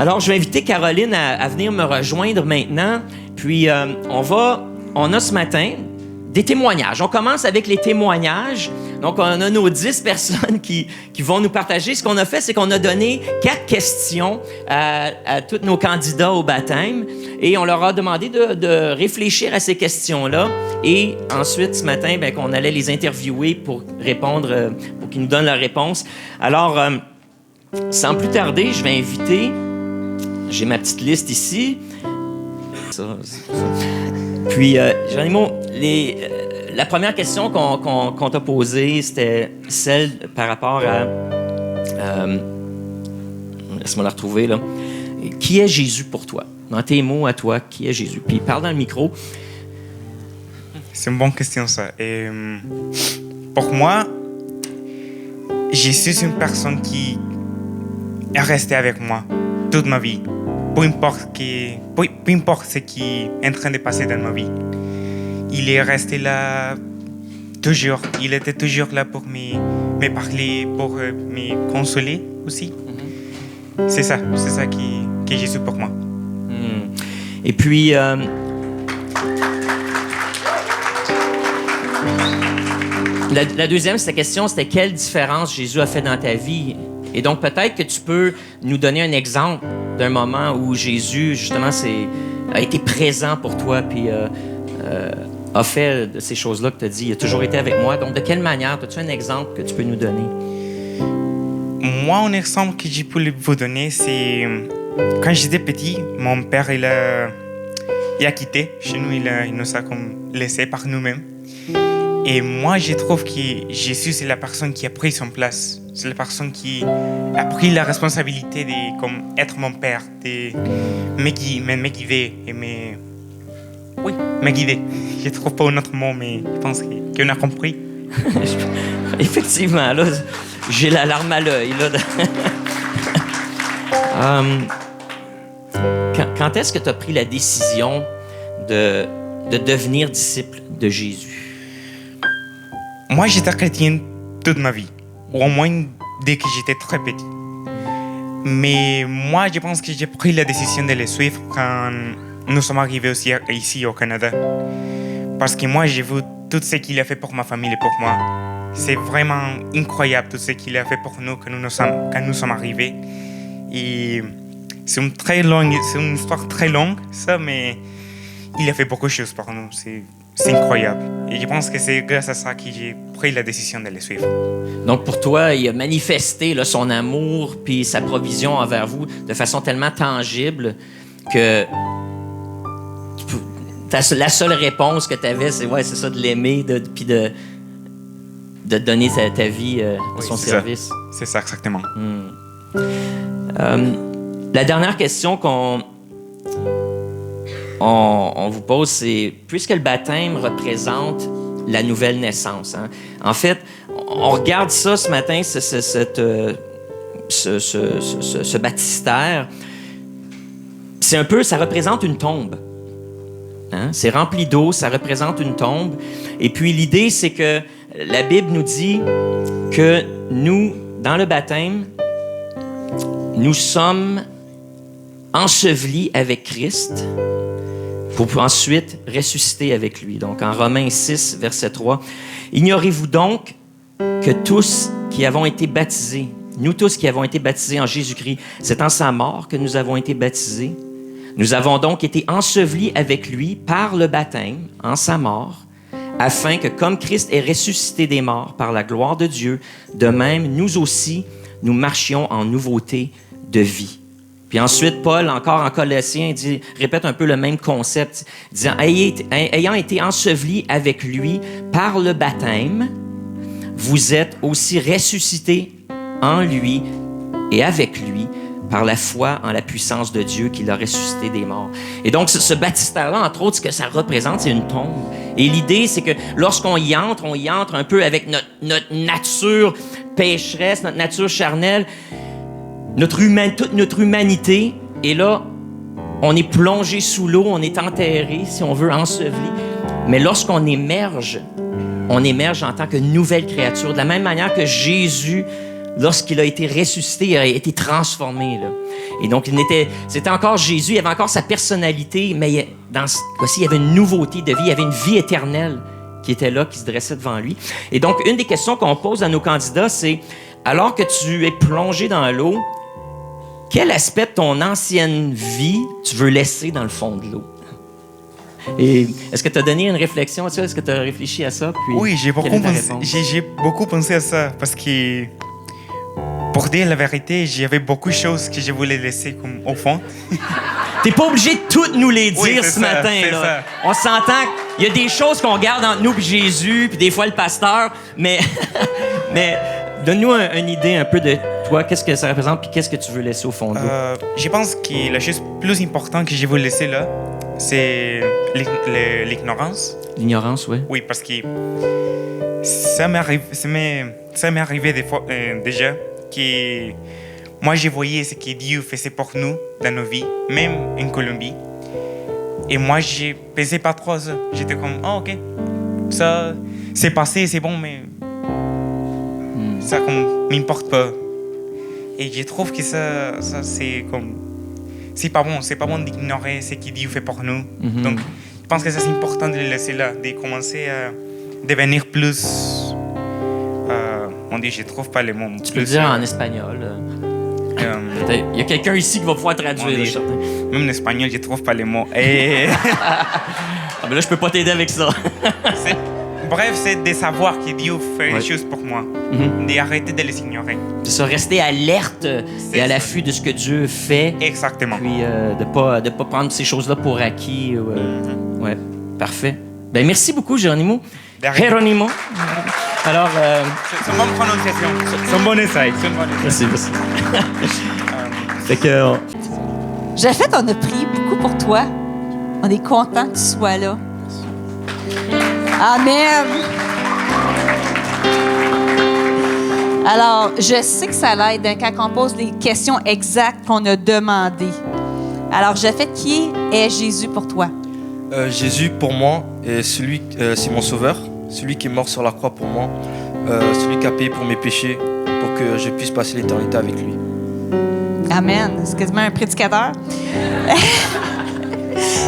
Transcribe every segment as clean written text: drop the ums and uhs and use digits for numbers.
Alors, je vais inviter Caroline à venir me rejoindre maintenant. Puis, on a ce matin des témoignages. On commence avec les témoignages. Donc, on a nos 10 personnes qui vont nous partager. Ce qu'on a fait, c'est qu'on a donné 4 questions à tous nos candidats au baptême et on leur a demandé de réfléchir à ces questions-là. Et ensuite, ce matin, qu'on allait les interviewer pour répondre, pour qu'ils nous donnent leurs réponses. Alors, sans plus tarder, je vais inviter... J'ai ma petite liste ici. Ça. Puis, Jean-Yves, la première question qu'on t'a posée, c'était celle par rapport à... laisse-moi la retrouver, là. Qui est Jésus pour toi? Dans tes mots à toi, qui est Jésus? Puis, parle dans le micro. C'est une bonne question, ça. Et, pour moi, Jésus, c'est une personne qui est restée avec moi toute ma vie. Peu importe ce qui est en train de passer dans ma vie. Il est resté là toujours. Il était toujours là pour me parler, pour me consoler aussi. Mm-hmm. C'est ça qui est Jésus pour moi. Et puis, la deuxième, cette question, c'était quelle différence Jésus a fait dans ta vie? Et donc, peut-être que tu peux nous donner un exemple d'un moment où Jésus, justement, a été présent pour toi, puis a fait de ces choses-là que tu as dit. Il a toujours été avec moi. Donc, de quelle manière? As-tu un exemple que tu peux nous donner? Moi, un exemple que je peux vous donner, c'est quand j'étais petit, mon père, il a quitté chez nous, il nous a comme laissé par nous-mêmes. Et moi, je trouve que Jésus, c'est la personne qui a pris son place. C'est la personne qui a pris la responsabilité de comme, être mon père, de me guider et me guider. Je ne trouve pas un autre mot, mais je pense qu'on a compris. Effectivement, là, j'ai la larme à l'œil. Quand est-ce que tu as pris la décision de devenir disciple de Jésus? Moi, j'étais chrétien toute ma vie, ou au moins dès que j'étais très petit. Mais moi, je pense que j'ai pris la décision de le suivre quand nous sommes arrivés aussi ici au Canada. Parce que moi, j'ai vu tout ce qu'il a fait pour ma famille et pour moi. C'est vraiment incroyable tout ce qu'il a fait pour nous quand nous sommes arrivés. Et c'est une histoire très longue, ça, mais il a fait beaucoup de choses pour nous. C'est incroyable. Et je pense que c'est grâce à ça que j'ai pris la décision de le suivre. Donc, pour toi, il a manifesté là, son amour puis sa provision envers vous de façon tellement tangible que la seule réponse que tu avais, c'est ça, de l'aimer puis de donner ta vie à son service. C'est ça, exactement. La dernière question qu'on vous pose, c'est, puisque le baptême représente la nouvelle naissance, hein, en fait, on regarde ça ce matin, ce baptistère, c'est un peu, ça représente une tombe. Hein? C'est rempli d'eau, ça représente une tombe. Et puis l'idée, c'est que la Bible nous dit que nous, dans le baptême, nous sommes ensevelis avec Christ pour ensuite ressusciter avec lui. Donc, en Romains 6, verset 3, « Ignorez-vous donc que tous qui avons été baptisés, nous tous qui avons été baptisés en Jésus-Christ, c'est en sa mort que nous avons été baptisés. Nous avons donc été ensevelis avec lui par le baptême, en sa mort, afin que, comme Christ est ressuscité des morts par la gloire de Dieu, de même, nous aussi, nous marchions en nouveauté de vie. » Puis ensuite, Paul, encore en Colossiens, répète un peu le même concept, disant « Ayant été ensevelis avec lui par le baptême, vous êtes aussi ressuscités en lui et avec lui par la foi en la puissance de Dieu qui l'a ressuscité des morts. » Et donc, ce baptistère-là, entre autres, ce que ça représente, c'est une tombe. Et l'idée, c'est que lorsqu'on y entre, on y entre un peu avec notre nature pécheresse, notre nature charnelle, toute notre humanité. Et là, on est plongé sous l'eau, on est enterré, si on veut, enseveli. Mais lorsqu'on émerge, on émerge en tant que nouvelle créature. De la même manière que Jésus lorsqu'il a été ressuscité, il a été transformé. Là. Et donc, c'était encore Jésus, il avait encore sa personnalité, mais dans ce cas-ci, il y avait une nouveauté de vie, il y avait une vie éternelle qui était là, qui se dressait devant lui. Et donc, une des questions qu'on pose à nos candidats, c'est, alors que tu es plongé dans l'eau, quel aspect de ton ancienne vie tu veux laisser dans le fond de l'eau? Et est-ce que tu as donné une réflexion à ça? Est-ce que tu as réfléchi à ça? Puis, oui, j'ai beaucoup pensé à ça parce que, pour dire la vérité, j'avais beaucoup de choses que je voulais laisser comme au fond. T'es pas obligé de toutes nous les dire ce matin. Là. Ça. On s'entend qu'il y a des choses qu'on garde entre nous et Jésus, puis des fois le pasteur, mais, mais donne-nous une idée un peu de toi, qu'est-ce que ça représente, puis qu'est-ce que tu veux laisser au fond de l'eau? Je pense que la chose plus importante que je veux laisser là, c'est l'ignorance. L'ignorance, oui. Oui, parce que ça m'est arrivé des fois, déjà que moi, je voyais ce que Dieu faisait pour nous dans nos vies, même en Colombie. Et moi, je ne pensais pas trop à ça. J'étais comme, oh, OK, ça, c'est passé, c'est bon, mais ça ne m'importe pas. Et je trouve que ça c'est comme... C'est pas bon d'ignorer ce que Dieu fait pour nous. Mm-hmm. Donc, je pense que c'est important de le laisser là, de commencer à devenir plus... on dit, je trouve pas les mots. Tu peux le dire en espagnol. Il y a quelqu'un ici qui va pouvoir traduire. Même en espagnol, je trouve pas les mots. Et... ah, mais là, je peux pas t'aider avec ça. Bref, c'est de savoir que Dieu fait les choses pour moi. Mm-hmm. D'arrêter de les ignorer. De se rester alerte et à l'affût de ce que Dieu fait. Exactement. Puis de pas prendre ces choses-là pour acquis. Ouais, parfait. Ben, merci beaucoup, Geronimo. Geronimo. Alors... C'est une bonne prononciation. C'est un bon essai. Merci. Fait que... Japhet, on a prié beaucoup pour toi. On est content que tu sois là. Amen. Alors, je sais que ça l'aide quand on pose les questions exactes qu'on a demandées. Alors, Japhet, qui est Jésus pour toi? Jésus, pour moi, c'est mon sauveur, celui qui est mort sur la croix pour moi, celui qui a payé pour mes péchés, pour que je puisse passer l'éternité avec lui. Amen. C'est quasiment un prédicateur.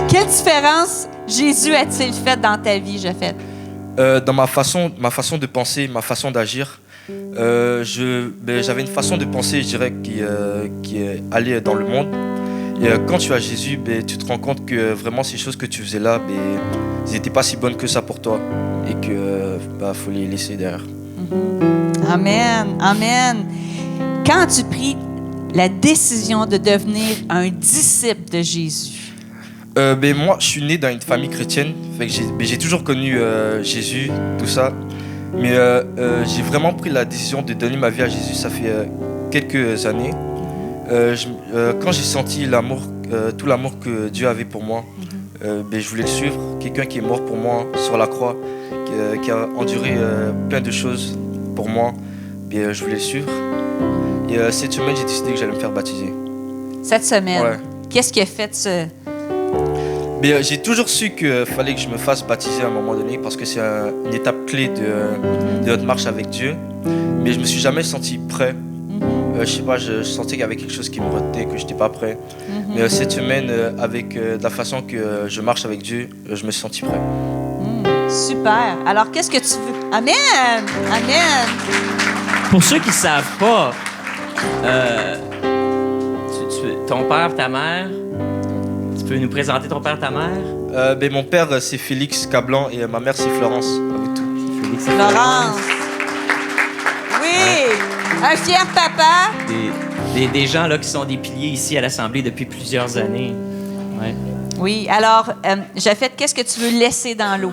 Quelle différence Jésus a-t-il fait dans ta vie, Japhet? Dans ma façon de penser, ma façon d'agir, j'avais une façon de penser, je dirais, qui allait dans le monde. Et quand tu as Jésus, tu te rends compte que vraiment ces choses que tu faisais là, elles n'étaient pas si bonnes que ça pour toi. Et que faut les laisser derrière. Amen. Amen. Quand tu pris la décision de devenir un disciple de Jésus? Moi, je suis né dans une famille chrétienne. Fait que j'ai toujours connu Jésus, tout ça. Mais j'ai vraiment pris la décision de donner ma vie à Jésus, ça fait quelques années. Quand j'ai senti l'amour, tout l'amour que Dieu avait pour moi, je voulais le suivre. Quelqu'un qui est mort pour moi sur la croix, qui a enduré plein de choses pour moi, je voulais le suivre. Et cette semaine, j'ai décidé que j'allais me faire baptiser. Cette semaine? Ouais. Qu'est-ce qui a fait ce... J'ai toujours su qu'il fallait que je me fasse baptiser à un moment donné parce que c'est une étape clé de notre marche avec Dieu. Mais je me suis jamais senti prêt. Je sais pas, je sentais qu'il y avait quelque chose qui me retenait, que je n'étais pas prêt. Mais cette semaine, avec la façon que je marche avec Dieu, je me suis senti prêt. Super. Alors, qu'est-ce que tu veux? Amen! Amen! Pour ceux qui ne savent pas, ton père, ta mère, tu peux nous présenter ton père, ta mère? Mon père, c'est Félix Cablan et ma mère, c'est Florence. Félix Florence. Oui! Un fier papa. Des gens là, qui sont des piliers ici à l'Assemblée depuis plusieurs années. Ouais. Oui, alors, Japhet, qu'est-ce que tu veux laisser dans l'eau?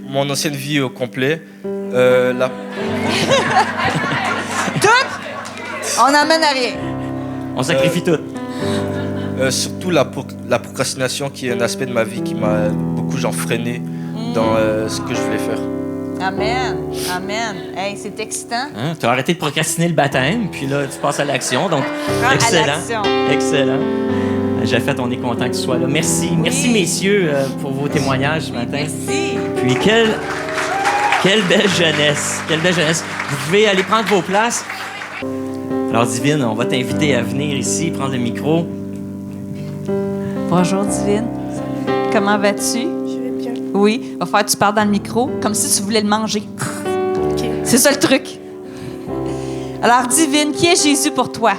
Mon ancienne vie au complet. Tout? On n'emmène à rien. On sacrifie tout. Surtout la procrastination, qui est un aspect de ma vie qui m'a beaucoup freiné dans ce que je voulais faire. Amen. Amen. Hey, c'est excitant. Hein? Tu as arrêté de procrastiner le baptême, puis là, tu passes à l'action. Donc, excellent. Excellent. Japhet, on est content que tu sois là. Merci. Oui. Merci, messieurs, pour vos témoignages ce matin. Merci. Puis, Quelle belle jeunesse. Quelle belle jeunesse. Vous pouvez aller prendre vos places. Alors, Divine, on va t'inviter à venir ici, prendre le micro. Bonjour, Divine. Comment vas-tu? Je vais bien. Oui, va falloir que tu parles dans le micro, comme si tu voulais le manger. Ok. C'est ça le truc. Alors, Divine, qui est Jésus pour toi?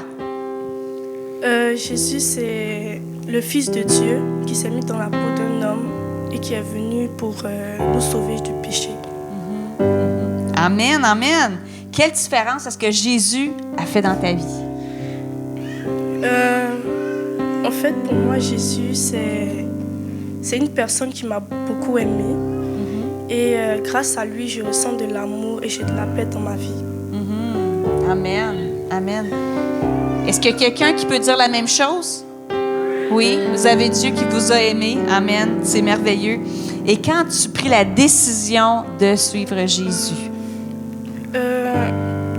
Jésus, c'est le Fils de Dieu qui s'est mis dans la peau d'un homme et qui est venu pour nous sauver du péché. Amen, amen. Quelle différence est-ce que Jésus a fait dans ta vie? En fait, pour moi, Jésus, c'est une personne qui m'a beaucoup aimée. Et grâce à lui, je ressens de l'amour et j'ai de la paix dans ma vie. Amen, amen. Est-ce qu'il y a quelqu'un qui peut dire la même chose? Oui, vous avez Dieu qui vous a aimé. Amen, c'est merveilleux. Et quand tu pris la décision de suivre Jésus?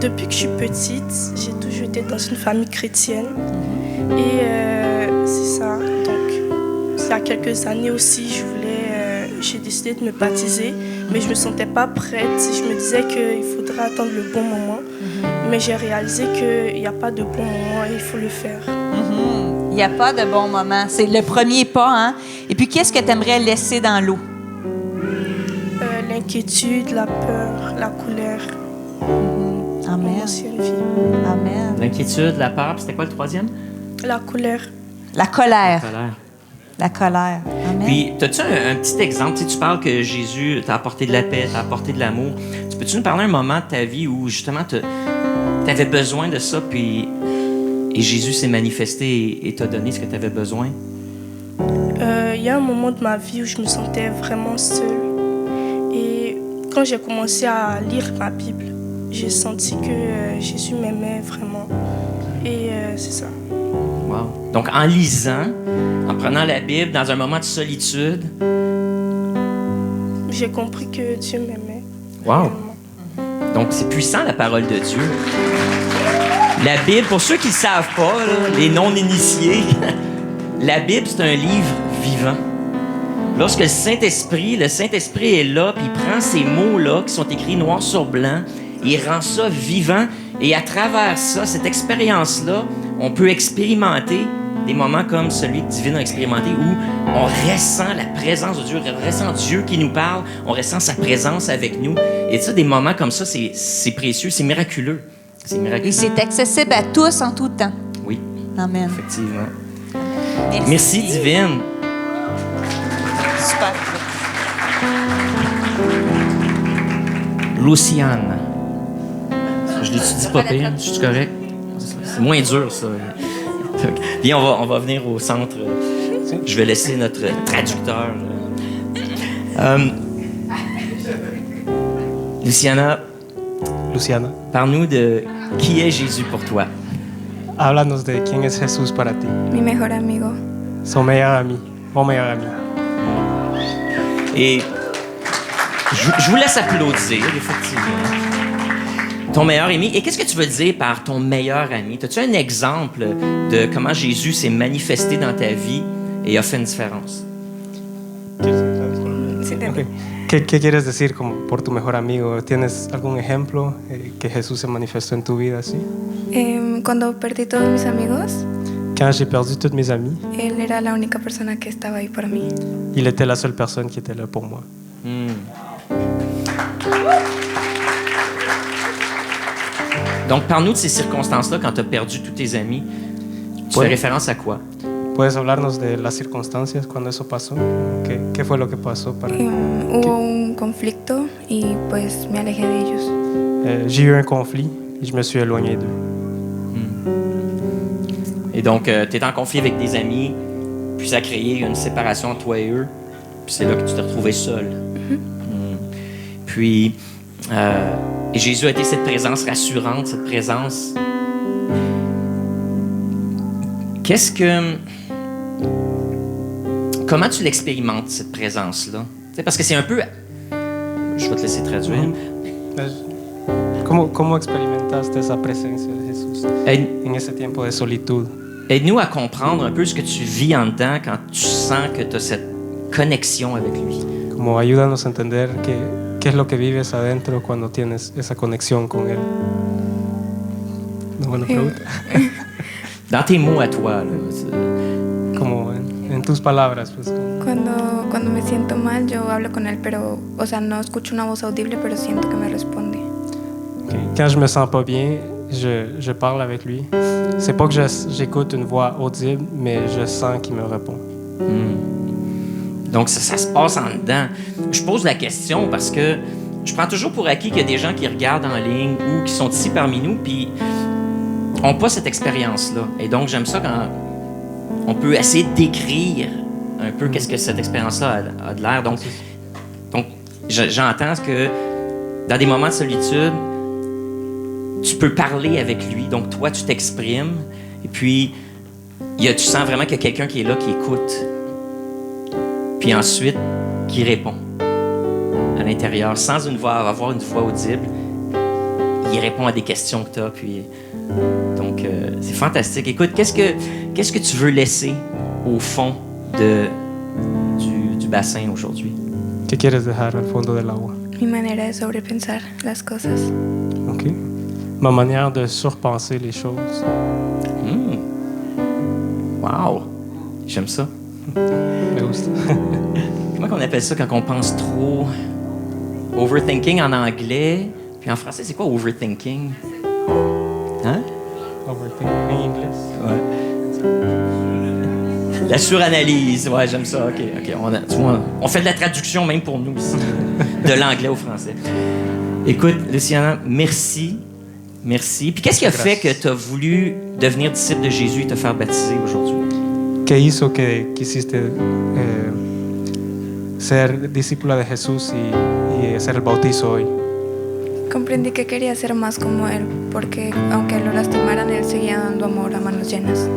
Depuis que je suis petite, j'ai toujours été dans une famille chrétienne. Et c'est ça. Donc, il y a quelques années aussi, j'ai décidé de me baptiser, mais je ne me sentais pas prête. Je me disais qu'il faudrait attendre le bon moment. Mais j'ai réalisé qu'il n'y a pas de bon moment et il faut le faire. Il n'y a pas de bon moment. C'est le premier pas, hein? Et puis, qu'est-ce que tu aimerais laisser dans l'eau? L'inquiétude, la peur, la colère. Amen. Mon ancienne vie. Amen. L'inquiétude, la peur, puis c'était quoi le troisième? La colère. La colère. Colère. La colère. Amen. Puis, as-tu un petit exemple? Tu sais, tu parles que Jésus t'a apporté de la paix, t'a apporté de l'amour. Peux-tu nous parler un moment de ta vie où, justement, tu avais besoin de ça, puis et Jésus s'est manifesté et t'a donné ce que tu avais besoin? Il y a un moment de ma vie où je me sentais vraiment seule. Et quand j'ai commencé à lire ma Bible, j'ai senti que Jésus m'aimait vraiment. Et c'est ça. Wow. Donc, en lisant, en prenant la Bible dans un moment de solitude... J'ai compris que Dieu m'aimait. Wow. Réellement. Donc, c'est puissant, la parole de Dieu. La Bible, pour ceux qui ne savent pas, là, les non-initiés, la Bible, c'est un livre vivant. Lorsque le Saint-Esprit est là, puis il prend ces mots-là qui sont écrits noir sur blanc, il rend ça vivant, et à travers ça, cette expérience-là, on peut expérimenter des moments comme celui que Divine a expérimenté, où on ressent la présence de Dieu, on ressent Dieu qui nous parle, on ressent sa présence avec nous. Et ça, des moments comme ça, c'est précieux, c'est miraculeux. C'est Et miraculeux. c'est accessible à tous en tout temps. Oui, Amen. effectivement. Merci, Divine. Super. Luciane. Je l'étudie pas pire, je suis correct? C'est moins dur, ça. Bien, on va venir au centre. Je vais laisser notre traducteur. Luciana, parle-nous de qui est Jésus pour toi. Háblanos de quién es Jesús para ti. Mi mejor amigo. Son meilleur ami, mon meilleur ami. Et je vous laisse applaudir, effectivement. Ton meilleur ami. Et qu'est-ce que tu veux dire par ton meilleur ami? As-tu un exemple de comment Jésus s'est manifesté dans ta vie et a fait une différence? Sí, Okay. ¿Qué quieres decir como por tu mejor amigo? ¿Tienes algún ejemplo que Jesús se manifestó en tu vida así? Cuando perdí todos mis amigos, Quand j'ai perdu tous mes amis, él era la única persona que estaba ahí para mí. il était la seule personne qui était là pour moi. Donc, parle-nous de ces circonstances-là quand tu as perdu tous tes amis. Tu fais référence à quoi? ¿Puedes hablarnos de las circunstancias cuando eso pasó? ¿Qué fue lo que pasó para Hubo un conflicto y pues me alejé de ellos. J'ai eu un conflit et je me suis éloigné d'eux. Et donc, tu es en conflit avec des amis, puis ça a créé une séparation entre toi et eux, puis c'est là que tu t'es retrouvé seul. Puis, et Jésus a été cette présence rassurante, cette présence. Comment tu l'expérimentes, cette présence-là? T'sais, parce que c'est un peu... Je vais te laisser traduire. ¿Cómo experimentaste esa presencia de Jesús en ese tiempo de solitud? Aide-nous à comprendre un peu ce que tu vis en dedans quand tu sens que tu as cette connexion avec lui. Como ayúdanos a entender que ¿Qué es lo que vives adentro cuando tienes esa conexión con Él? Una buena pregunta. Dans tes mots à toi, là, Como en tus palabras, pues. Cuando me siento mal, yo hablo con Él, pero, o sea, no escucho una voz audible, pero siento que me responde. Okay. Quand je me sens pas bien, je parle avec lui. C'est pas que j'écoute une voix audible, mais je sens qu'il me répond. Donc, ça se passe en dedans. Je pose la question parce que je prends toujours pour acquis qu'il y a des gens qui regardent en ligne ou qui sont ici parmi nous, puis n'ont pas cette expérience-là. Et donc, j'aime ça quand on peut essayer de décrire un peu qu'est-ce que cette expérience-là a de l'air. Donc j'entends que dans des moments de solitude, tu peux parler avec lui. Donc, toi, tu t'exprimes. Et puis, tu sens vraiment qu'il y a quelqu'un qui est là, qui écoute. Puis ensuite, qui répond à l'intérieur, sans avoir une voix audible. Il répond à des questions que tu as. Puis, donc, c'est fantastique. Écoute, qu'est-ce que tu veux laisser au fond du bassin aujourd'hui? ¿Qué quieres dejar al fondo del agua? Mi manera de sobrepensar las cosas. OK. Ma manière de surpenser les choses. Wow! J'aime ça. Me gusta. Comment on appelle ça quand on pense trop? Overthinking en anglais. Puis en français, c'est quoi overthinking? Hein? Overthinking en anglais. Ouais. La suranalyse. Ouais, j'aime ça. OK. On fait de la traduction même pour nous ici, de l'anglais au français. Écoute, Luciana, merci. Merci. Puis qu'est-ce qui a fait que tu as voulu devenir disciple de Jésus et te faire baptiser aujourd'hui? ¿Qué hizo que quisiste ser discípula de Jesús y hacer el bautizo hoy? Comprendí que quería ser más como Él, porque aunque lo lastimaran, Él seguía dando amor a manos llenas.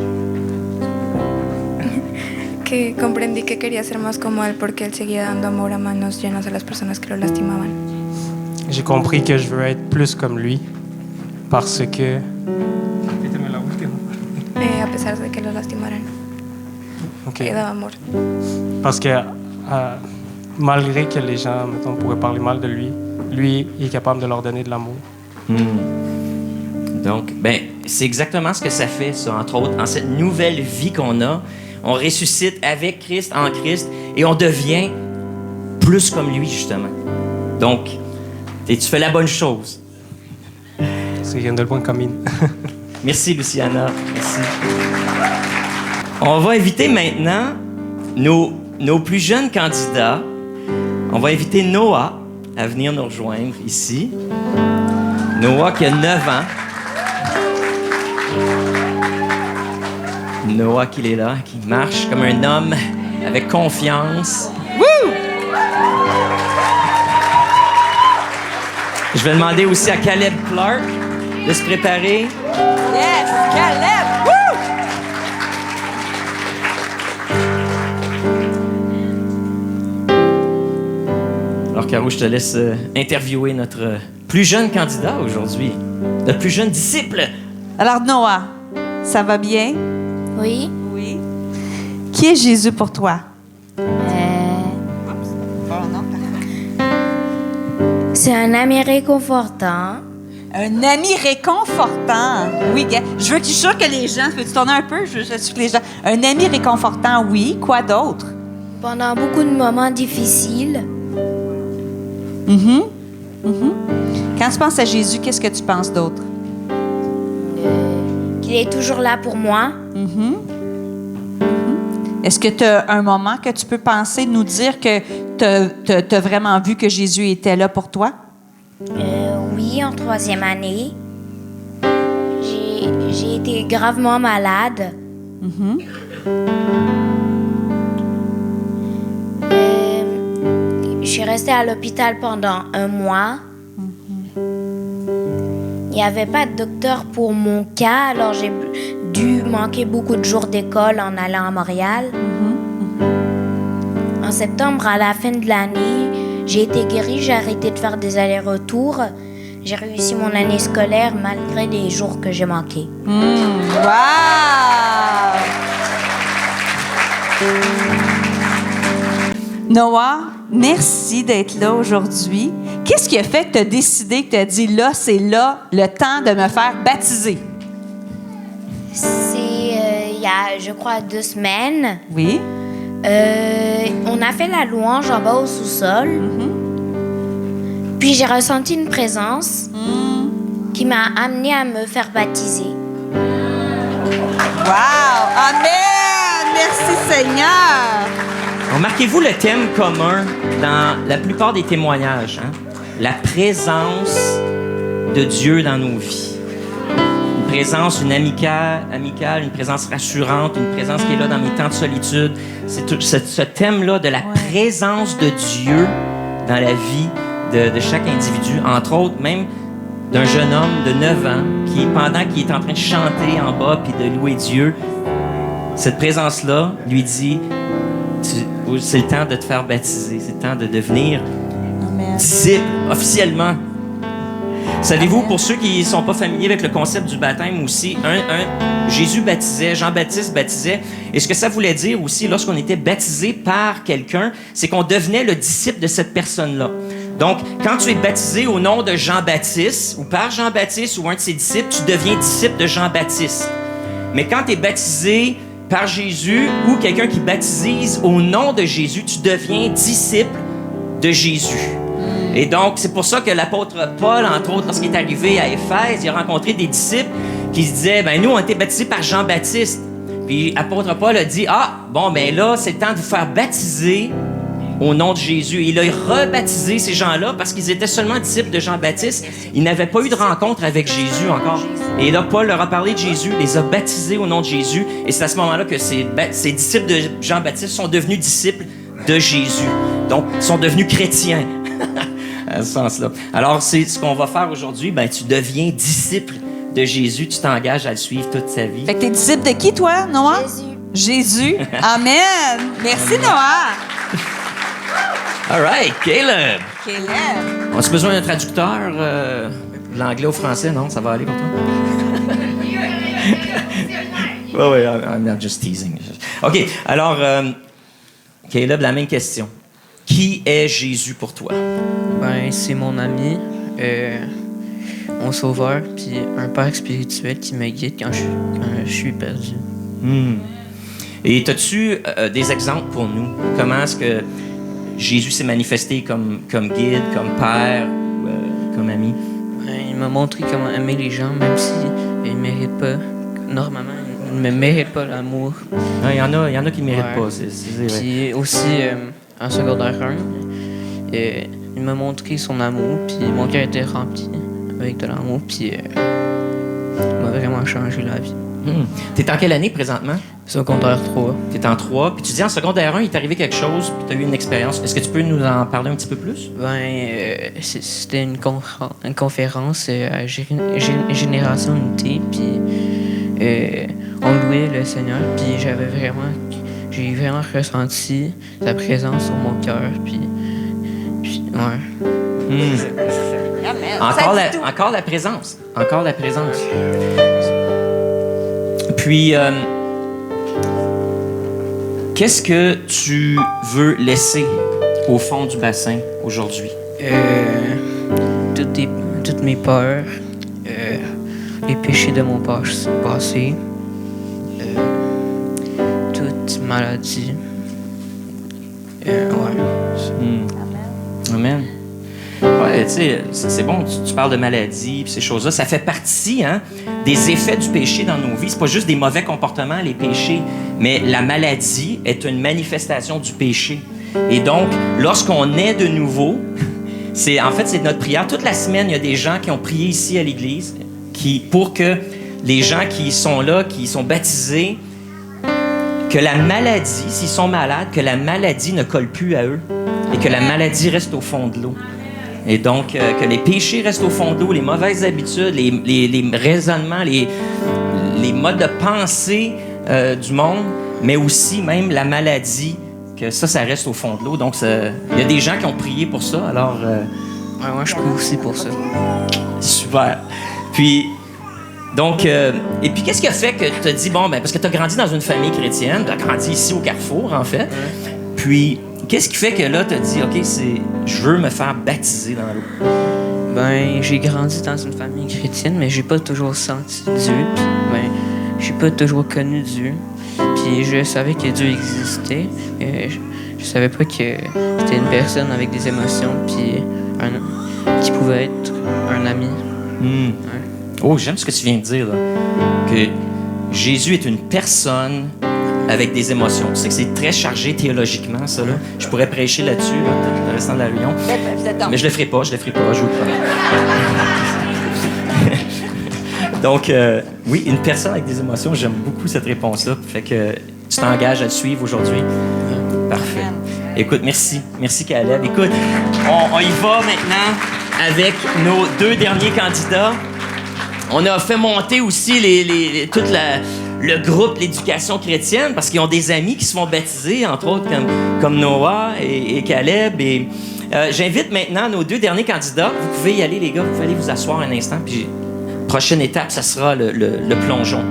Que comprendí que quería ser más como Él, porque Él seguía dando amor a manos llenas a las personas que lo lastimaban. J'ai compris que je veux être plus comme lui parce que... A pesar de que lo lastimaran, Okay. Él daba amor. Parce que malgré que les gens, mettons, pourraient parler mal de lui, lui est capable de leur donner de l'amour. Donc, c'est exactement ce que ça fait, ça, entre autres, en cette nouvelle vie qu'on a. On ressuscite avec Christ, en Christ, et on devient plus comme lui, justement. Donc, tu fais la bonne chose. Siguiendo el buen camino. Merci, Luciana. Merci. On va inviter maintenant nos plus jeunes candidats. On va inviter Noah à venir nous rejoindre ici. Noah qui a 9 ans. Noah qui est là, qui marche comme un homme avec confiance. Woo! Je vais demander aussi à Caleb Clark de se préparer. Yes, Caleb! Woo! Alors, Caro, je te laisse interviewer notre plus jeune candidat aujourd'hui, notre plus jeune disciple. Alors, Noah, ça va bien? Oui. Oui. Qui est Jésus pour toi? C'est un ami réconfortant. Un ami réconfortant. Oui, je veux que tu sois sûr que les gens... Peux-tu tourner un peu? Je veux que les gens... Un ami réconfortant, oui. Quoi d'autre? Pendant beaucoup de moments difficiles. Quand tu penses à Jésus, qu'est-ce que tu penses d'autre? Qu'il est toujours là pour moi. Est-ce que tu as un moment que tu peux penser, nous dire que tu as vraiment vu que Jésus était là pour toi? Oui, en 3e année. J'ai été gravement malade. Je suis restée à l'hôpital pendant 1 mois. Il n'y avait pas de docteur pour mon cas, alors j'ai dû manquer beaucoup de jours d'école en allant à Montréal. En septembre, à la fin de l'année, j'ai été guérie, j'ai arrêté de faire des allers-retours. J'ai réussi mon année scolaire malgré les jours que j'ai manqués. Wow! Noah, merci d'être là aujourd'hui. Qu'est-ce qui a fait que tu as décidé, que tu as dit, là, c'est là le temps de me faire baptiser? C'est il y a, je crois, 2 semaines. Oui. On a fait la louange en bas au sous-sol. Puis j'ai ressenti une présence qui m'a amenée à me faire baptiser. Wow! Amen! Merci Seigneur! Remarquez-vous le thème commun dans la plupart des témoignages, hein? La présence de Dieu dans nos vies. Une présence, une amicale, une présence rassurante, une présence qui est là dans mes temps de solitude. C'est tout ce thème-là de la présence de Dieu dans la vie de chaque individu, entre autres même d'un jeune homme de 9 ans qui, pendant qu'il est en train de chanter en bas puis de louer Dieu, cette présence-là lui dit c'est le temps de te faire baptiser, c'est le temps de devenir disciple officiellement. Savez-vous, pour ceux qui ne sont pas familiers avec le concept du baptême aussi, Jésus baptisait, Jean-Baptiste baptisait, et ce que ça voulait dire aussi lorsqu'on était baptisé par quelqu'un, c'est qu'on devenait le disciple de cette personne-là. Donc, quand tu es baptisé au nom de Jean-Baptiste, ou par Jean-Baptiste ou un de ses disciples, tu deviens disciple de Jean-Baptiste. Mais quand tu es baptisé par Jésus ou quelqu'un qui baptise au nom de Jésus, tu deviens disciple de Jésus. Et donc, c'est pour ça que l'apôtre Paul, entre autres, lorsqu'il est arrivé à Éphèse, il a rencontré des disciples qui se disaient, ben nous, on a été baptisés par Jean-Baptiste. Puis l'apôtre Paul a dit, bon, ben là, c'est le temps de vous faire baptiser au nom de Jésus. Il a rebaptisé ces gens-là parce qu'ils étaient seulement disciples de Jean-Baptiste. Ils n'avaient pas eu de rencontre avec Jésus encore. Et là, Paul leur a parlé de Jésus, les a baptisés au nom de Jésus. Et c'est à ce moment-là que ces disciples de Jean-Baptiste sont devenus disciples de Jésus. Donc, sont devenus chrétiens. À ce sens-là. Alors, c'est ce qu'on va faire aujourd'hui. Ben, tu deviens disciple de Jésus. Tu t'engages à le suivre toute ta vie. Fait que t'es disciple de qui, toi, Noah? Jésus. Amen. Merci, Noah. All right, Caleb. Caleb. On a besoin d'un traducteur de l'anglais au français, non? Ça va aller pour toi? Oui, I'm not just teasing. OK, alors, Caleb, la même question. Qui est Jésus pour toi? Ben, c'est mon ami, mon sauveur, puis un père spirituel qui me guide quand je suis perdu. Et as-tu des exemples pour nous? Comment est-ce que Jésus s'est manifesté comme guide, comme père, comme ami? Ben, il m'a montré comment aimer les gens, même s'ils ne méritent pas. Normalement, ils ne méritent pas l'amour. Il y en a qui ne méritent pas, c'est vrai. Puis aussi, en secondaire 1, il m'a montré son amour, puis mon cœur était rempli avec de l'amour, puis il m'a vraiment changé la vie. T'es en quelle année présentement? Secondaire 3. T'es en 3, puis tu dis en secondaire 1, il t'est arrivé quelque chose, puis t'as eu une expérience. Est-ce que tu peux nous en parler un petit peu plus? Ben, c'était une conférence à Génération Unité, puis on louait le Seigneur, puis j'ai vraiment ressenti sa présence sur mon cœur, puis ouais. Encore la présence. Encore la présence. Puis, qu'est-ce que tu veux laisser au fond du bassin aujourd'hui? Toutes mes peurs, les péchés de mon passé, toute maladie. Amen. Ouais, tu sais, c'est bon, tu parles de maladie puis ces choses-là. Ça fait partie des effets du péché dans nos vies. C'est pas juste des mauvais comportements, les péchés, mais la maladie est une manifestation du péché. Et donc, lorsqu'on naît de nouveau, c'est notre prière. Toute la semaine, il y a des gens qui ont prié ici à l'Église pour que les gens qui sont là, qui sont baptisés, que la maladie, s'ils sont malades, que la maladie ne colle plus à eux et que la maladie reste au fond de l'eau. Et donc, que les péchés restent au fond de l'eau, les mauvaises habitudes, les raisonnements, les modes de pensée du monde, mais aussi même la maladie, que ça reste au fond de l'eau. Donc, il y a des gens qui ont prié pour ça, alors... moi, je prie aussi pour ça. Super. Puis, donc, et puis qu'est-ce qui a fait que tu as dit, parce que tu as grandi dans une famille chrétienne, tu as grandi ici au Carrefour, en fait, puis Qu'est-ce qui fait que là, tu as dit, OK, je veux me faire baptiser dans l'eau? Ben, j'ai grandi dans une famille chrétienne, mais j'ai pas toujours senti Dieu. Puis, ben, j'ai pas toujours connu Dieu. Puis je savais que Dieu existait. Je savais pas que c'était une personne avec des émotions, puis qui pouvait être un ami. Mm. Ouais. Oh, j'aime ce que tu viens de dire, là. Que Jésus est une personne avec des émotions. Tu sais que c'est très chargé théologiquement, ça, là. Je pourrais prêcher là-dessus, là, le restant de la réunion. Mais je le ferai pas, je vous le promets. Donc, oui, une personne avec des émotions, j'aime beaucoup cette réponse-là. Fait que tu t'engages à le suivre aujourd'hui. Parfait. Écoute, merci. Merci, Caleb. Écoute, on y va maintenant avec nos 2 derniers candidats. On a fait monter aussi tout le groupe L'Éducation chrétienne parce qu'ils ont des amis qui se font baptiser, entre autres comme Noah et Caleb. Et j'invite maintenant nos 2 derniers candidats. Vous pouvez y aller, les gars. Vous pouvez aller vous asseoir un instant. Puis, prochaine étape, ça sera le plongeon.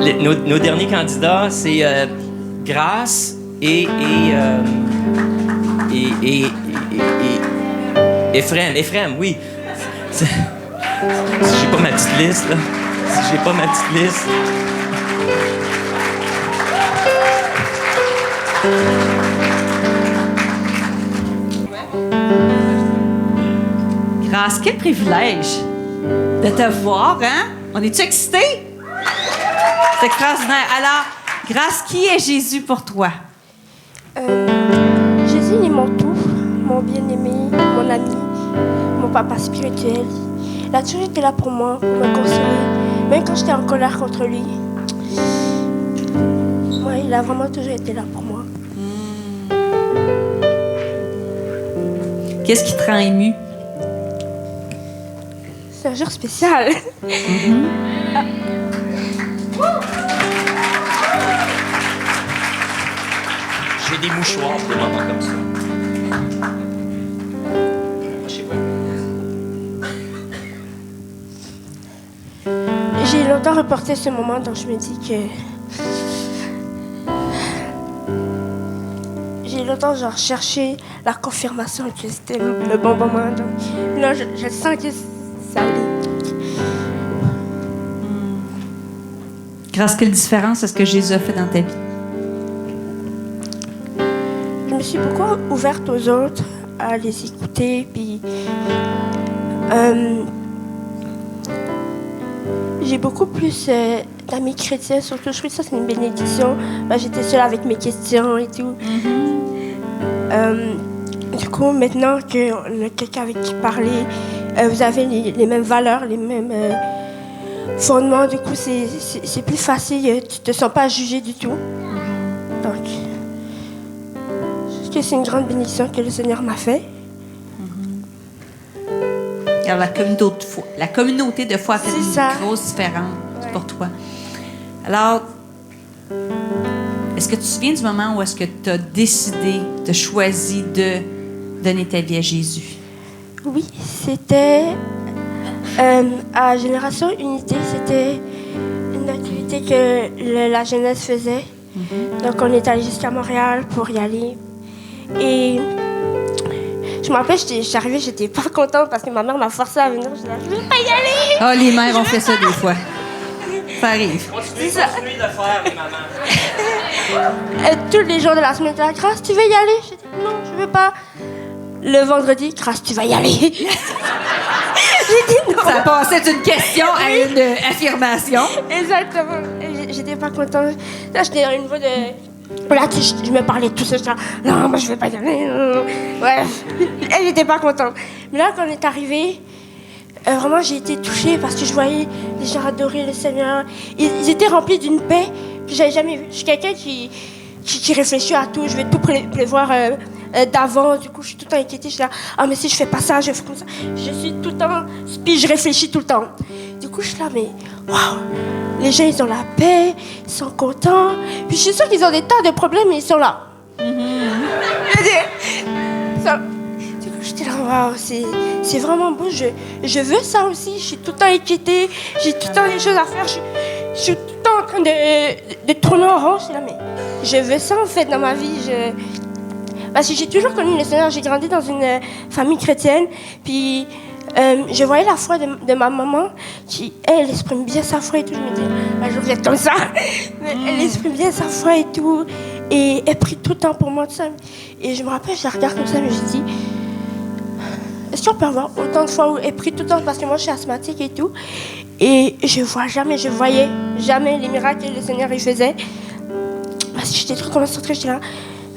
Nos derniers candidats, c'est Grâce et Ephraim, oui. Si j'ai pas ma petite liste, là. Grâce, quel privilège de te voir, hein? On est-tu excités? C'est extraordinaire. Alors, Grâce, qui est Jésus pour toi? Jésus est mon tout, mon bien-aimé, mon ami, mon papa spirituel. Il a toujours été là pour moi, pour me consoler, même quand j'étais en colère contre lui. Ouais, il a vraiment toujours été là pour moi. Qu'est-ce qui te rend ému? C'est un jour spécial. J'ai des mouchoirs pour des moments comme ça. J'ai longtemps reporté ce moment, donc je me dis que... J'ai longtemps cherché la confirmation que c'était le bon moment. Donc là, je sens que ça allait. Grâce, quelle différence est-ce que Jésus a fait dans ta vie? Je me suis beaucoup ouverte aux autres, à les écouter, puis... j'ai beaucoup plus d'amis chrétiens, surtout. Je trouve que ça, c'est une bénédiction. J'étais seule avec mes questions et tout. Du coup, maintenant qu'on a quelqu'un avec qui parler, vous avez les mêmes valeurs, les mêmes fondements. Du coup, c'est plus facile. Tu te sens pas jugé du tout. Donc, je trouve que c'est une grande bénédiction que le Seigneur m'a fait. Alors, la communauté de foi fait une grosse différence pour toi. Alors, est-ce que tu te souviens du moment où est-ce que tu as décidé, tu as choisi de donner ta vie à Jésus? Oui, c'était à Génération Unité. C'était une activité que la jeunesse faisait. Donc, on est allé jusqu'à Montréal pour y aller. Et je me rappelle, j'arrivais, j'étais pas contente parce que ma mère m'a forcé à venir. Je disais, je veux pas y aller! Oh, les mères ont fait ça des fois. Ça arrive. Continuez de le faire, les mamans. Tous les jours de la semaine, j'étais là, Grâce, tu veux y aller? J'ai dit, non, je veux pas. Le vendredi, Grâce, tu vas y aller. J'ai dit non. Ça passait d'une question à une affirmation. Exactement. J'étais pas contente. Là, j'étais dans une voie de... Là, je me parlais de tout ça. J'étais là, non, moi, je vais pas y aller. Ouais. Et j'étais pas contente. Mais là, quand on est arrivé, vraiment, j'ai été touchée parce que je voyais les gens adorer le Seigneur. Ils étaient remplis d'une paix que j'avais jamais vue. Je suis quelqu'un qui réfléchit à tout. Je vais tout prévoir d'avant. Du coup, je suis tout le temps inquiétée. Je suis là, mais si je fais pas ça, je fais comme ça. Je suis tout le temps... Puis je réfléchis tout le temps. Du coup, je suis là, mais waouh! Les gens, ils ont la paix, ils sont contents. Puis je suis sûre qu'ils ont des tas de problèmes, mais ils sont là. Du coup, j'étais là, waouh, c'est vraiment beau. Je veux ça aussi. Je suis tout le temps inquiétée. J'ai tout le temps des choses à faire. Je suis tout le temps en train de tourner en rond. Je suis là, mais je veux ça en fait dans ma vie. Parce que j'ai toujours connu le Seigneur. J'ai grandi dans une famille chrétienne. Puis je voyais la foi de ma maman qui, elle exprime bien sa foi et tout. Je me dis, un jour je vais être comme ça. Mais elle exprime bien sa foi et tout. Et elle prie tout le temps pour moi, tout ça. Et je me rappelle, je la regarde comme ça, mais je dis, est-ce qu'on peut avoir autant de fois où elle prie tout le temps? Parce que moi, je suis asthmatique et tout. Et je voyais jamais les miracles que le Seigneur il faisait. Parce que j'étais trop concentrée, j'étais là.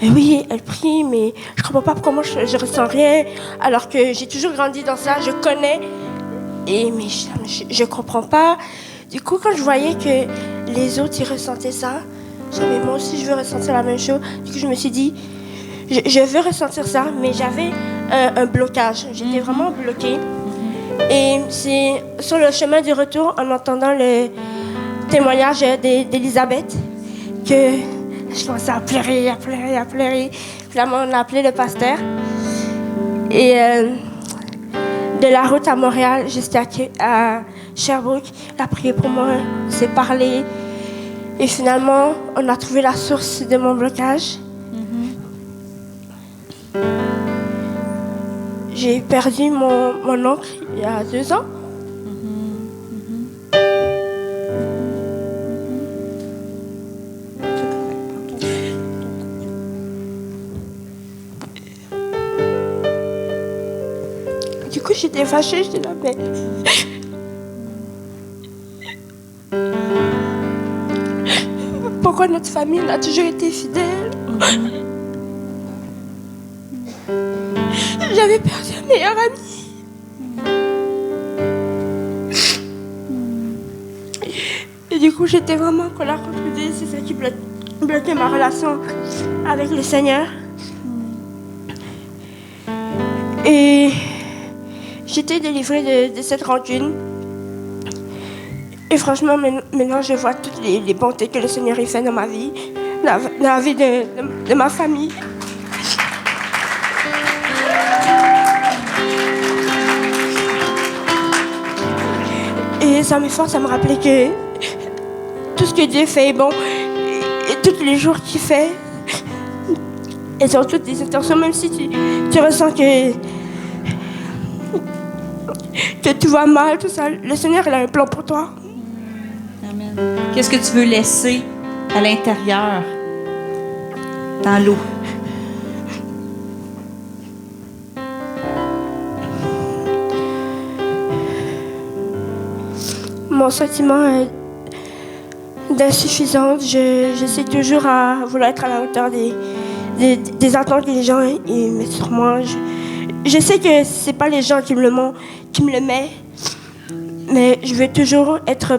Mais oui, elle prie, mais je comprends pas pourquoi moi je ressens rien. Alors que j'ai toujours grandi dans ça, je connais. Mais je comprends pas. Du coup, quand je voyais que les autres, ils ressentaient ça, je disais, mais moi aussi, je veux ressentir la même chose. Du coup, je me suis dit, je veux ressentir ça, mais j'avais un blocage. J'étais vraiment bloquée. Et c'est sur le chemin du retour, en entendant le témoignage d'Elisabeth, que je commençais à pleurer. Finalement, on a appelé le pasteur. Et de la route à Montréal jusqu'à Sherbrooke, il a prié pour moi, on s'est parlé. Et finalement, on a trouvé la source de mon blocage. J'ai perdu mon oncle il y a 2 ans. Du coup, j'étais fâchée, j'étais là, mais... Pourquoi notre famille a toujours été fidèle? J'avais perdu un meilleur ami. Et du coup, j'étais vraiment en colère contre Dieu. C'est ça qui bloquait ma relation avec le Seigneur. Et j'étais délivrée de cette rancune. Et franchement, maintenant, je vois toutes les bontés que le Seigneur a fait dans ma vie, dans la vie de ma famille. Et ça me force à me rappeler que tout ce que Dieu fait est bon. Et tous les jours qu'il fait, elles ont toutes des intentions, même si tu ressens que tout va mal, tout ça. Le Seigneur, il a un plan pour toi. Amen. Qu'est-ce que tu veux laisser à l'intérieur, dans l'eau? Mon sentiment d'insuffisance, je sais toujours à vouloir être à la hauteur des attentes que les gens ils mettent sur moi. Je sais que c'est pas les gens qui me le mettent, mais je veux toujours être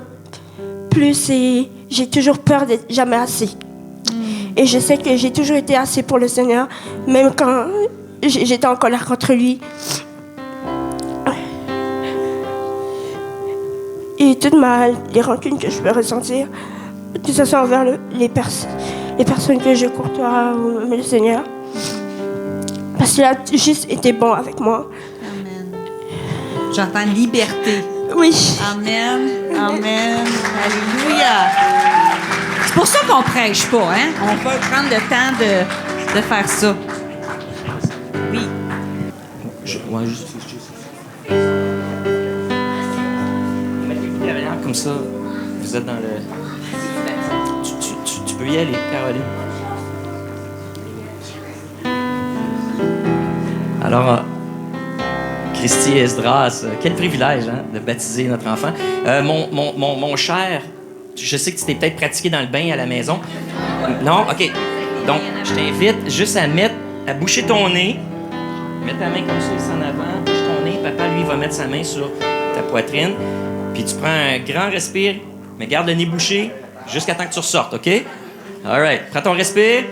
plus et j'ai toujours peur d'être jamais assez. Et je sais que j'ai toujours été assez pour le Seigneur, même quand j'étais en colère contre lui. Et toutes les rancunes que je peux ressentir, que ce soit envers les personnes que je courtois ou le Seigneur. Parce qu'il a juste été bon avec moi. Amen. J'entends liberté. Oui. Amen. Amen. Alléluia. C'est pour ça qu'on prêche pas, hein? On peut prendre le temps de faire ça. Oui. Juste. Mettez-vous derrière, comme ça, vous êtes dans le... Tu peux y aller, Caroline. Alors, Christy Esdras, quel privilège hein, de baptiser notre enfant. Mon cher, je sais que tu t'es peut-être pratiqué dans le bain à la maison. Non? OK. Donc, je t'invite juste à boucher ton nez. Mets ta main comme ça ici en avant, bouche ton nez. Papa, lui, va mettre sa main sur ta poitrine. Puis tu prends un grand respire, mais garde le nez bouché jusqu'à temps que tu ressortes, OK? All right. Prends ton respire.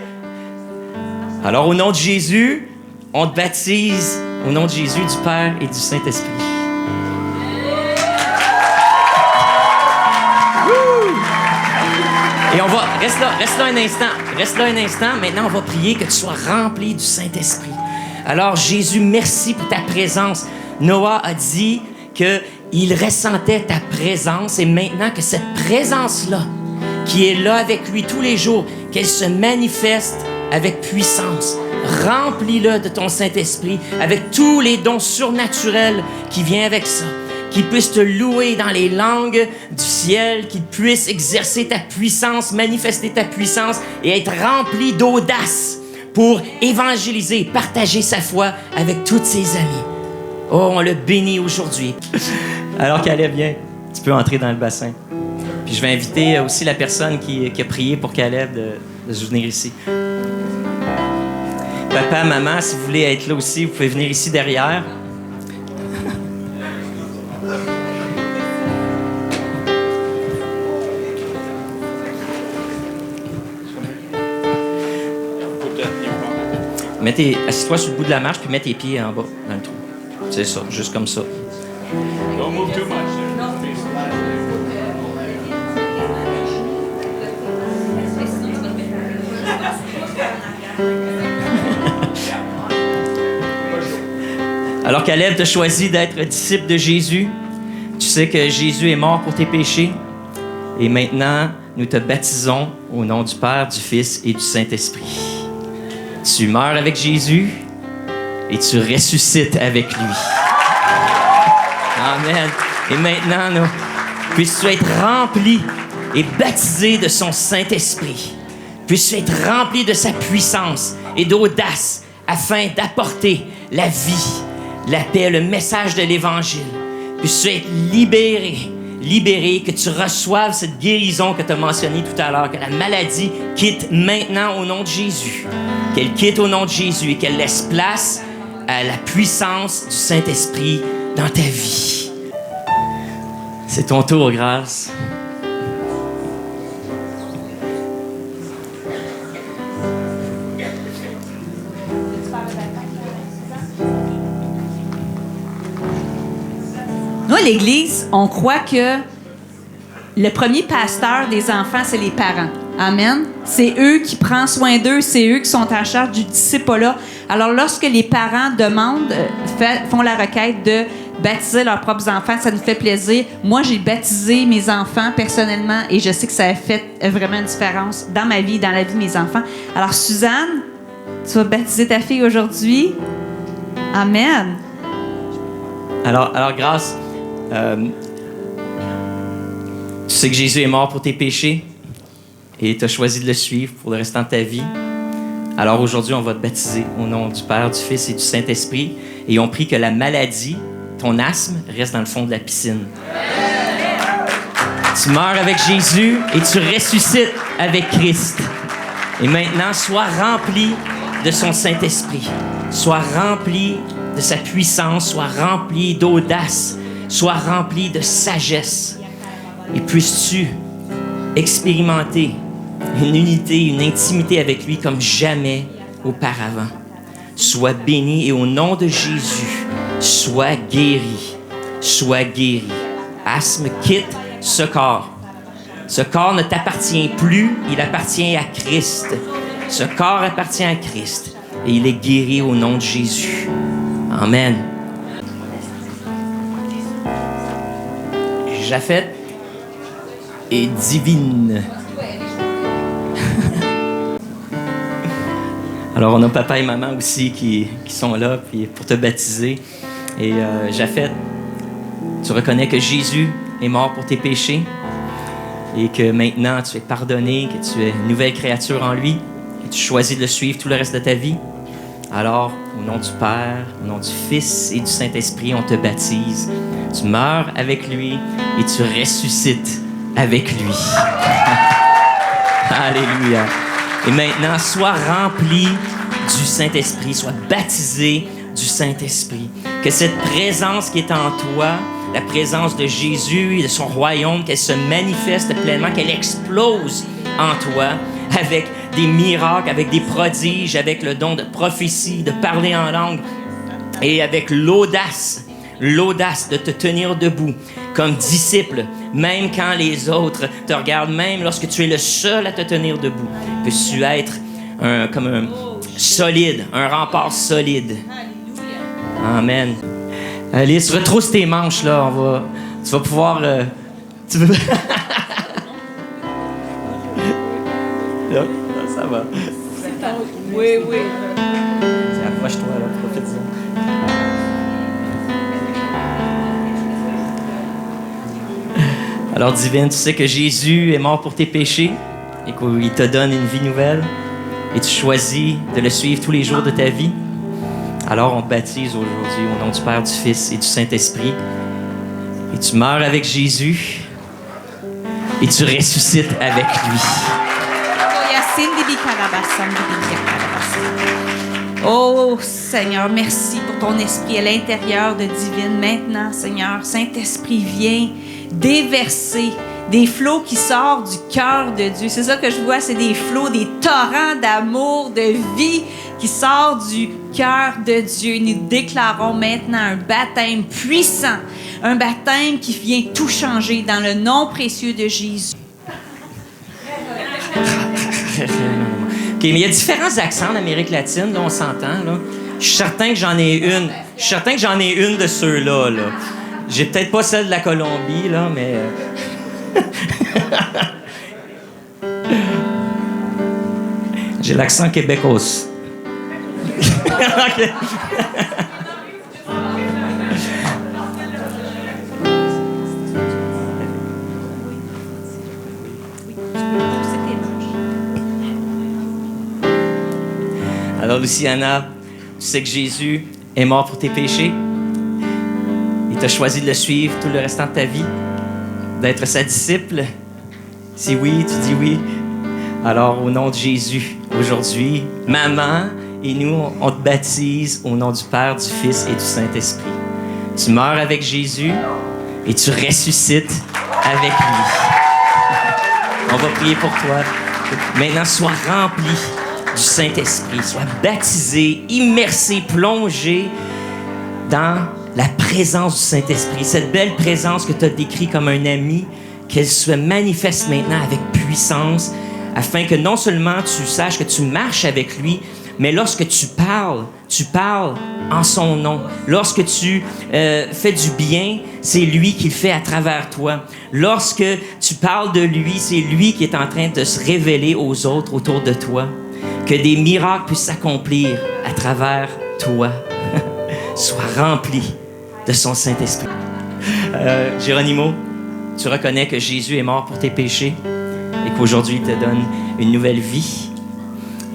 Alors, au nom de Jésus, on te baptise au nom de Jésus, du Père et du Saint-Esprit. Et on va... Reste là un instant. Maintenant, on va prier que tu sois rempli du Saint-Esprit. Alors, Jésus, merci pour ta présence. Noah a dit qu'il ressentait ta présence et maintenant que cette présence-là qui est là avec lui tous les jours, qu'elle se manifeste avec puissance. Remplis-le de ton Saint-Esprit, avec tous les dons surnaturels qui viennent avec ça. Qu'il puisse te louer dans les langues du ciel, qu'il puisse exercer ta puissance, manifester ta puissance et être rempli d'audace pour évangéliser, partager sa foi avec tous ses amis. Oh, on le bénit aujourd'hui. Alors Caleb, viens, tu peux entrer dans le bassin. Puis je vais inviter aussi la personne qui a prié pour Caleb de se venir ici. Papa, maman, si vous voulez être là aussi, vous pouvez venir ici derrière. Assis-toi sur le bout de la marche, puis mets tes pieds en bas, dans le trou. C'est ça, juste comme ça. Don't move too much. Alors Caleb, tu as choisi d'être disciple de Jésus. Tu sais que Jésus est mort pour tes péchés. Et maintenant, nous te baptisons au nom du Père, du Fils et du Saint-Esprit. Tu meurs avec Jésus et tu ressuscites avec lui. Amen. Et maintenant, puisses-tu être rempli et baptisé de son Saint-Esprit. Puisses-tu être rempli de sa puissance et d'audace afin d'apporter la vie, la paix, le message de l'Évangile. Puisses-tu être libéré, que tu reçoives cette guérison que tu as mentionnée tout à l'heure, que la maladie quitte maintenant au nom de Jésus. Qu'elle quitte au nom de Jésus et qu'elle laisse place à la puissance du Saint-Esprit dans ta vie. C'est ton tour, grâce. Nous, à l'Église, on croit que le premier pasteur des enfants, c'est les parents. Amen. C'est eux qui prennent soin d'eux, c'est eux qui sont en charge du disciple-là. Alors, lorsque les parents demandent, font la requête de baptiser leurs propres enfants, ça nous fait plaisir. Moi, j'ai baptisé mes enfants personnellement et je sais que ça a fait vraiment une différence dans ma vie, dans la vie de mes enfants. Alors, Suzanne, tu vas baptiser ta fille aujourd'hui. Amen. Alors grâce, tu sais que Jésus est mort pour tes péchés et tu as choisi de le suivre pour le restant de ta vie. Alors aujourd'hui, on va te baptiser au nom du Père, du Fils et du Saint-Esprit. Et on prie que la maladie, ton asthme, reste dans le fond de la piscine. Tu meurs avec Jésus et tu ressuscites avec Christ. Et maintenant, sois rempli de son Saint-Esprit. Sois rempli de sa puissance, sois rempli d'audace, sois rempli de sagesse. Et puisses-tu expérimenter une unité, une intimité avec lui comme jamais auparavant. Sois béni et au nom de Jésus, sois guéri. Sois guéri. Asthme, quitte ce corps. Ce corps ne t'appartient plus, il appartient à Christ. Ce corps appartient à Christ et il est guéri au nom de Jésus. Amen. Japhet est divine. Alors, on a papa et maman aussi qui sont là puis pour te baptiser. Et Japhet, tu reconnais que Jésus est mort pour tes péchés et que maintenant tu es pardonné, que tu es une nouvelle créature en lui et tu choisis de le suivre tout le reste de ta vie. Alors, au nom du Père, au nom du Fils et du Saint-Esprit, on te baptise. Tu meurs avec lui et tu ressuscites avec lui. Alléluia. Et maintenant, sois rempli du Saint-Esprit, sois baptisé du Saint-Esprit. Que cette présence qui est en toi, la présence de Jésus et de son royaume, qu'elle se manifeste pleinement, qu'elle explose en toi avec des miracles, avec des prodiges, avec le don de prophétie, de parler en langue et avec l'audace de te tenir debout comme disciple, même quand les autres te regardent, même lorsque tu es le seul à te tenir debout. Peux-tu être comme un solide, un rempart solide. Amen. Alice, retrousse tes manches, là. Tu vas pouvoir... Là, ça va. Oui, oui. Approche-toi, là, profite-en. Alors, Divine, tu sais que Jésus est mort pour tes péchés et qu'il te donne une vie nouvelle et tu choisis de le suivre tous les jours de ta vie. Alors, on te baptise aujourd'hui au nom du Père, du Fils et du Saint-Esprit. Et tu meurs avec Jésus et tu ressuscites avec lui. Oh, Seigneur, merci pour ton esprit à l'intérieur de Divine. Maintenant, Seigneur, Saint-Esprit, viens déverser des flots qui sortent du cœur de Dieu. C'est ça que je vois, c'est des flots, des torrents d'amour, de vie qui sortent du cœur de Dieu. Nous déclarons maintenant un baptême puissant, un baptême qui vient tout changer dans le nom précieux de Jésus. OK, mais il y a différents accents en Amérique latine, là, on s'entend, là. Je suis certain que j'en ai une. Je suis certain que j'en ai une de ceux-là, là. J'ai peut-être pas celle de la Colombie, là, mais... J'ai l'accent québécois. OK. Alors, Luciana, tu sais que Jésus est mort pour tes péchés. Il t'a choisi de le suivre tout le restant de ta vie, d'être sa disciple. Si oui, tu dis oui. Alors, au nom de Jésus, aujourd'hui, maman et nous, on te baptise au nom du Père, du Fils et du Saint-Esprit. Tu meurs avec Jésus et tu ressuscites avec lui. On va prier pour toi. Maintenant, sois rempli du Saint-Esprit. Sois baptisé, immersé, plongé dans la présence du Saint-Esprit. Cette belle présence que tu as décrite comme un ami, qu'elle se manifeste maintenant avec puissance, afin que non seulement tu saches que tu marches avec lui, mais lorsque tu parles en son nom. Lorsque tu fais du bien, c'est lui qui le fait à travers toi. Lorsque tu parles de lui, c'est lui qui est en train de se révéler aux autres autour de toi. Que des miracles puissent s'accomplir à travers toi. Sois rempli de son Saint-Esprit. Géronimo, tu reconnais que Jésus est mort pour tes péchés et qu'aujourd'hui, il te donne une nouvelle vie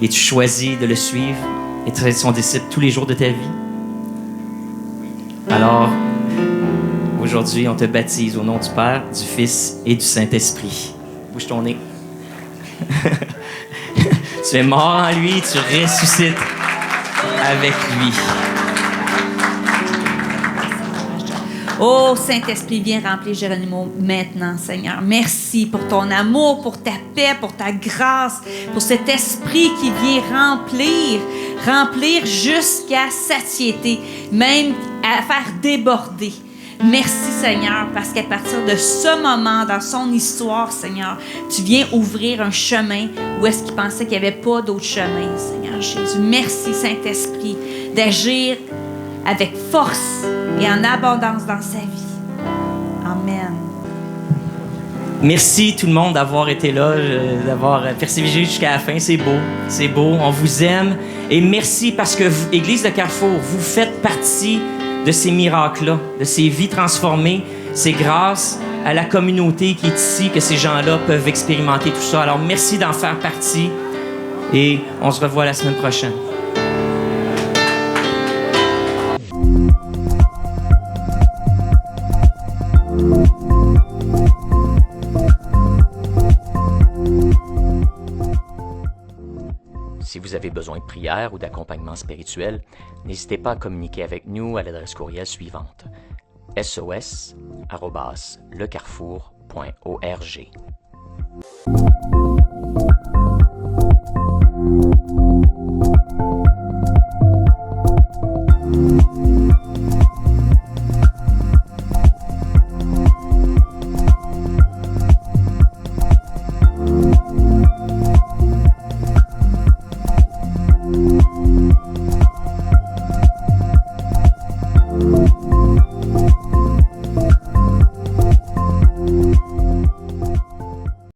et tu choisis de le suivre et de être son disciple tous les jours de ta vie. Alors, aujourd'hui, on te baptise au nom du Père, du Fils et du Saint-Esprit. Bouge ton nez. Tu es mort en lui, tu ressuscites avec lui. Oh, Saint-Esprit, viens remplir Géronimo maintenant, Seigneur. Merci pour ton amour, pour ta paix, pour ta grâce, pour cet esprit qui vient remplir jusqu'à satiété, même à faire déborder. Merci, Seigneur, parce qu'à partir de ce moment dans son histoire, Seigneur, tu viens ouvrir un chemin où est-ce qu'il pensait qu'il n'y avait pas d'autre chemin, Seigneur Jésus. Merci, Saint-Esprit, d'agir avec force et en abondance dans sa vie. Amen. Merci tout le monde d'avoir été là, d'avoir persévéré jusqu'à la fin. C'est beau, on vous aime. Et merci parce que vous, Église de Carrefour, vous faites partie de ces miracles-là, de ces vies transformées. C'est grâce à la communauté qui est ici que ces gens-là peuvent expérimenter tout ça. Alors merci d'en faire partie et on se revoit la semaine prochaine. Si vous avez besoin de prière ou d'accompagnement spirituel, n'hésitez pas à communiquer avec nous à l'adresse courriel suivante: sos@lecarrefour.org.